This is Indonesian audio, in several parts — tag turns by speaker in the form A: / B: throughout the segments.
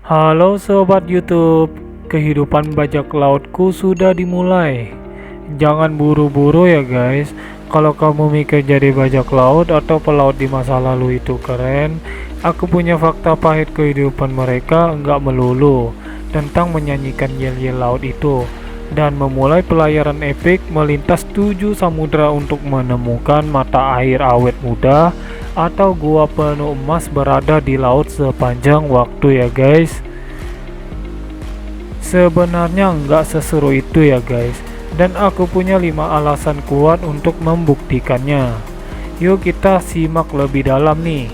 A: Halo sobat YouTube, kehidupan bajak lautku sudah dimulai. Jangan buru-buru ya guys. Kalau kamu mikir jadi bajak laut atau pelaut di masa lalu itu keren, aku punya fakta pahit kehidupan mereka enggak melulu tentang menyanyikan yel-yel laut itu dan memulai pelayaran epik melintas 7 samudra untuk menemukan mata air awet muda atau gua penuh emas berada di laut sepanjang waktu ya guys. Sebenarnya nggak seseru itu ya guys, dan aku punya 5 alasan kuat untuk membuktikannya. Yuk kita simak lebih dalam nih.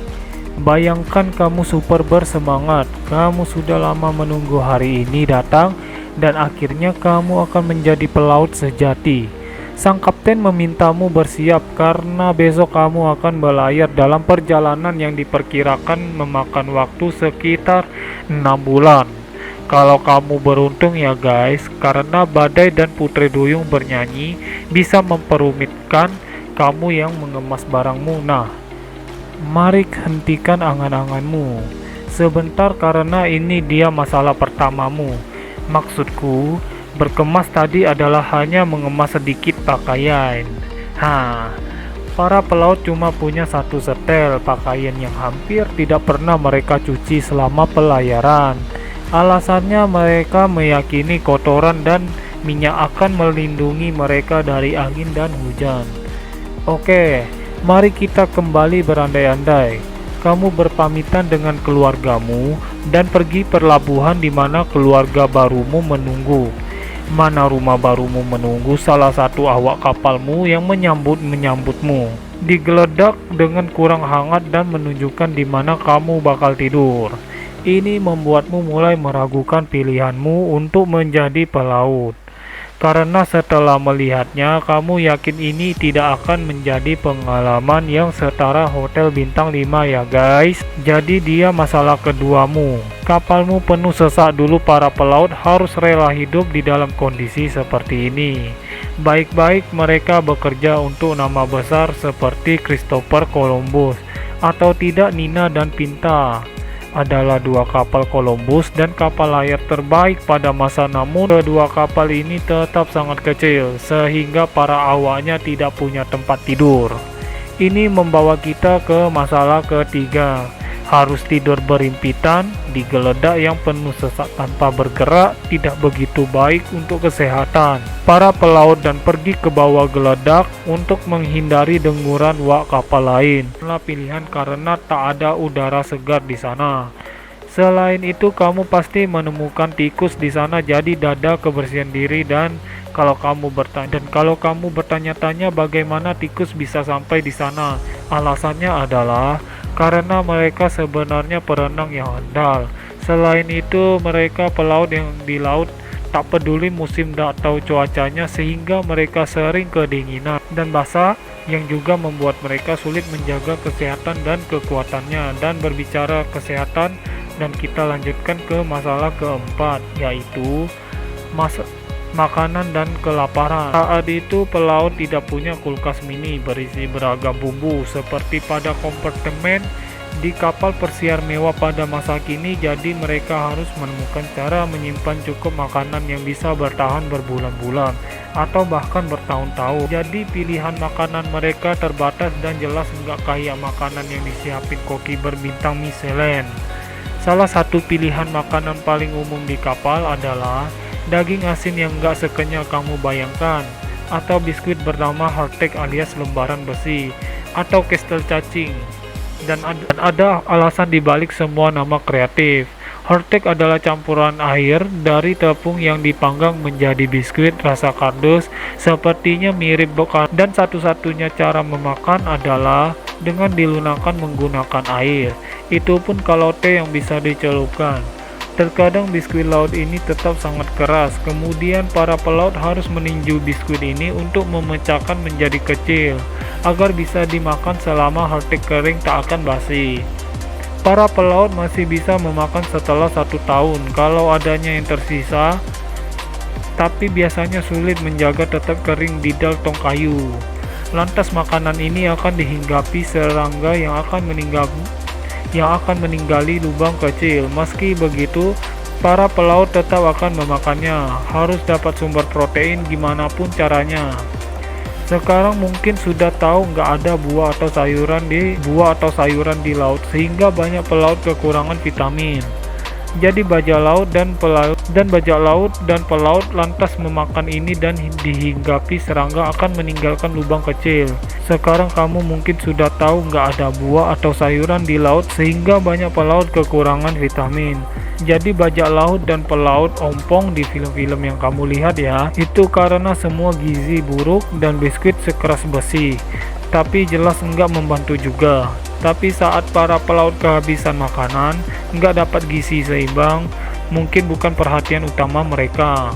A: Bayangkan kamu super bersemangat, kamu sudah lama menunggu hari ini datang, dan akhirnya kamu akan menjadi pelaut sejati. Sang kapten memintamu bersiap karena besok kamu akan berlayar dalam perjalanan yang diperkirakan memakan waktu sekitar 6 bulan. Kalau kamu beruntung ya guys, karena badai dan putri duyung bernyanyi bisa memperumitkan kamu yang mengemas barangmu. Nah, mari hentikan angan-anganmu sebentar karena ini dia masalah pertamamu. Maksudku, berkemas tadi adalah hanya mengemas sedikit pakaian. Para pelaut cuma punya satu setel pakaian yang hampir tidak pernah mereka cuci selama pelayaran. Alasannya mereka meyakini kotoran dan minyak akan melindungi mereka dari angin dan hujan. Oke, mari kita kembali berandai-andai. Kamu berpamitan dengan keluargamu dan pergi pelabuhan di mana keluarga barumu menunggu. Mana rumah barumu menunggu salah satu awak kapalmu yang menyambutmu. Digeledak dengan kurang hangat dan menunjukkan di mana kamu bakal tidur. Ini membuatmu mulai meragukan pilihanmu untuk menjadi pelaut. Karena setelah melihatnya, kamu yakin ini tidak akan menjadi pengalaman yang setara hotel bintang 5 ya guys. Jadi dia masalah keduamu. Kapalmu penuh sesak dulu, para pelaut harus rela hidup di dalam kondisi seperti ini. Baik-baik mereka bekerja untuk nama besar seperti Christopher Columbus atau tidak, Nina dan Pinta adalah 2 kapal Columbus dan kapal layar terbaik pada masa, namun kedua kapal ini tetap sangat kecil sehingga para awaknya tidak punya tempat tidur. Ini membawa kita ke masalah ketiga. Harus tidur berimpitan di geledak yang penuh sesak tanpa bergerak tidak begitu baik untuk kesehatan para pelaut dan pergi ke bawah geledak untuk menghindari denguran wak kapal lain. Inilah pilihan karena tak ada udara segar di sana. Selain itu, kamu pasti menemukan tikus di sana, jadi dada kebersihan diri. Dan kalau kamu bertanya-tanya bagaimana tikus bisa sampai di sana, alasannya adalah karena mereka sebenarnya perenang yang handal. Selain itu, mereka pelaut yang di laut tak peduli musim atau cuacanya, sehingga mereka sering kedinginan dan basah, yang juga membuat mereka sulit menjaga kesehatan dan kekuatannya. Dan berbicara kesehatan, dan kita lanjutkan ke masalah keempat, yaitu makanan dan kelaparan. Saat itu pelaut tidak punya kulkas mini berisi beragam bumbu seperti pada kompartemen di kapal persiar mewah pada masa kini, jadi mereka harus menemukan cara menyimpan cukup makanan yang bisa bertahan berbulan-bulan atau bahkan bertahun-tahun. Jadi pilihan makanan mereka terbatas dan jelas enggak kayak makanan yang disiapin koki berbintang Michelin. Salah satu pilihan makanan paling umum di kapal adalah daging asin yang gak sekenyal kamu bayangkan, atau biskuit bernama hardtack alias lembaran besi, atau kestel cacing. Dan ada alasan dibalik semua nama kreatif. Hardtack adalah campuran air dari tepung yang dipanggang menjadi biskuit rasa kardus, sepertinya mirip bekal, dan satu-satunya cara memakan adalah dengan dilunakkan menggunakan air. Itu pun kalau teh yang bisa dicelupkan. Terkadang biskuit laut ini tetap sangat keras, kemudian para pelaut harus meninju biskuit ini untuk memecahkan menjadi kecil agar bisa dimakan selama hardtack kering tak akan basi. Para pelaut masih bisa memakan setelah 1 tahun kalau adanya yang tersisa, tapi biasanya sulit menjaga tetap kering di dal tong kayu. Lantas makanan ini akan dihinggapi serangga yang akan yang akan meninggali lubang kecil. Meski begitu, para pelaut tetap akan memakannya. Harus dapat sumber protein gimana pun caranya. Sekarang mungkin sudah tahu nggak ada buah atau sayuran di laut, sehingga banyak pelaut kekurangan vitamin. Jadi bajak laut dan pelaut lantas memakan ini dan dihinggapi serangga akan meninggalkan lubang kecil. Sekarang kamu mungkin sudah tahu nggak ada buah atau sayuran di laut sehingga banyak pelaut kekurangan vitamin. Jadi bajak laut dan pelaut ompong di film-film yang kamu lihat ya, itu karena semua gizi buruk dan biskuit sekeras besi. Tapi jelas enggak membantu juga. Tapi saat para pelaut kehabisan makanan, nggak dapat gizi seimbang, mungkin bukan perhatian utama mereka.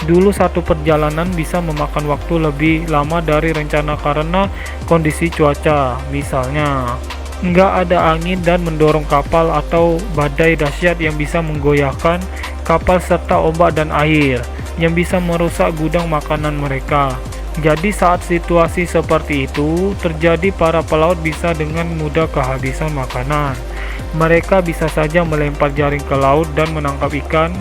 A: Dulu satu perjalanan bisa memakan waktu lebih lama dari rencana karena kondisi cuaca. Misalnya, nggak ada angin dan mendorong kapal atau badai dahsyat yang bisa menggoyahkan kapal serta ombak dan air yang bisa merusak gudang makanan mereka. Jadi saat situasi seperti itu terjadi, para pelaut bisa dengan mudah kehabisan makanan. Mereka bisa saja melempar jaring ke laut dan menangkap ikan,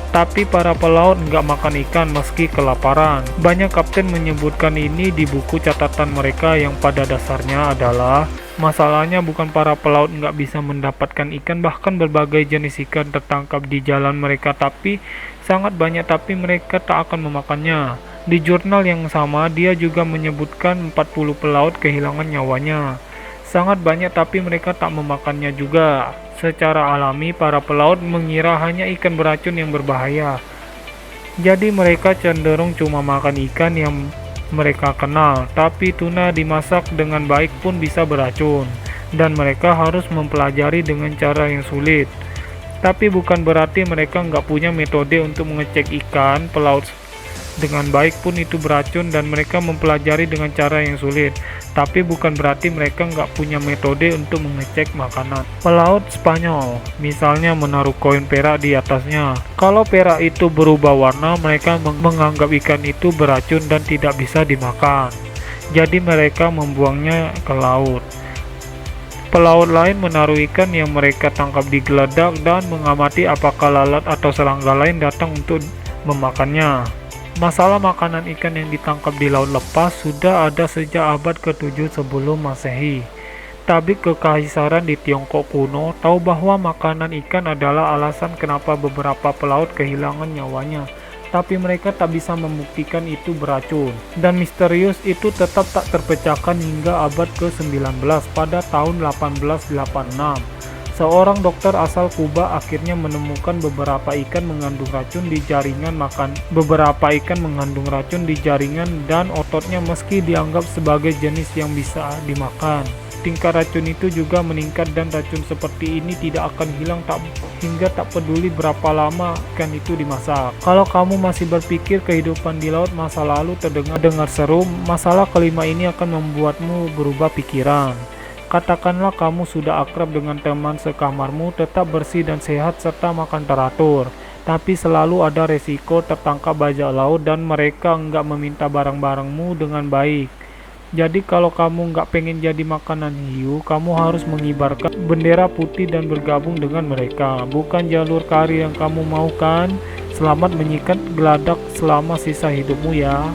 A: tapi para pelaut nggak makan ikan meski kelaparan. Banyak kapten menyebutkan ini di buku catatan mereka yang pada dasarnya adalah masalahnya bukan para pelaut nggak bisa mendapatkan ikan, bahkan berbagai jenis ikan tertangkap di jalan mereka, tapi sangat banyak, tapi mereka tak akan memakannya. Di jurnal yang sama, dia juga menyebutkan 40 pelaut kehilangan nyawanya. Sangat banyak, tapi mereka tak memakannya juga. Secara alami, para pelaut mengira hanya ikan beracun yang berbahaya. Jadi mereka cenderung cuma makan ikan yang mereka kenal, tapi tuna dimasak dengan baik pun bisa beracun, dan mereka harus mempelajari dengan cara yang sulit. Tapi bukan berarti mereka nggak punya metode untuk mengecek ikan pelaut dengan baik pun itu beracun, dan mereka mempelajari dengan cara yang sulit. Tapi bukan berarti mereka nggak punya metode untuk mengecek makanan. Pelaut Spanyol misalnya menaruh koin perak di atasnya. Kalau perak itu berubah warna, mereka menganggap ikan itu beracun dan tidak bisa dimakan. Jadi mereka membuangnya ke laut. Pelaut lain menaruh ikan yang mereka tangkap di geladak dan mengamati apakah lalat atau serangga lain datang untuk memakannya. Masalah makanan ikan yang ditangkap di laut lepas sudah ada sejak abad ke-7 sebelum Masehi. Tabib kekaisaran di Tiongkok kuno tahu bahwa makanan ikan adalah alasan kenapa beberapa pelaut kehilangan nyawanya. Tapi mereka tak bisa membuktikan itu beracun. Dan misterius itu tetap tak terpecahkan hingga abad ke-19 pada tahun 1886. Seorang dokter asal Kuba akhirnya menemukan beberapa ikan mengandung racun di jaringan dan ototnya, meski dianggap sebagai jenis yang bisa dimakan. Tingkat racun itu juga meningkat dan racun seperti ini tidak akan hilang hingga tak peduli berapa lama ikan itu dimasak. Kalau kamu masih berpikir kehidupan di laut masa lalu terdengar seru, masalah kelima ini akan membuatmu berubah pikiran. Katakanlah kamu sudah akrab dengan teman sekamarmu, tetap bersih dan sehat serta makan teratur. Tapi selalu ada resiko tertangkap bajak laut dan mereka enggak meminta barang-barangmu dengan baik. Jadi kalau kamu nggak pengen jadi makanan hiu, kamu harus mengibarkan bendera putih dan bergabung dengan mereka. Bukan jalur karir yang kamu mau kan? Selamat menyikat geladak selama sisa hidupmu ya.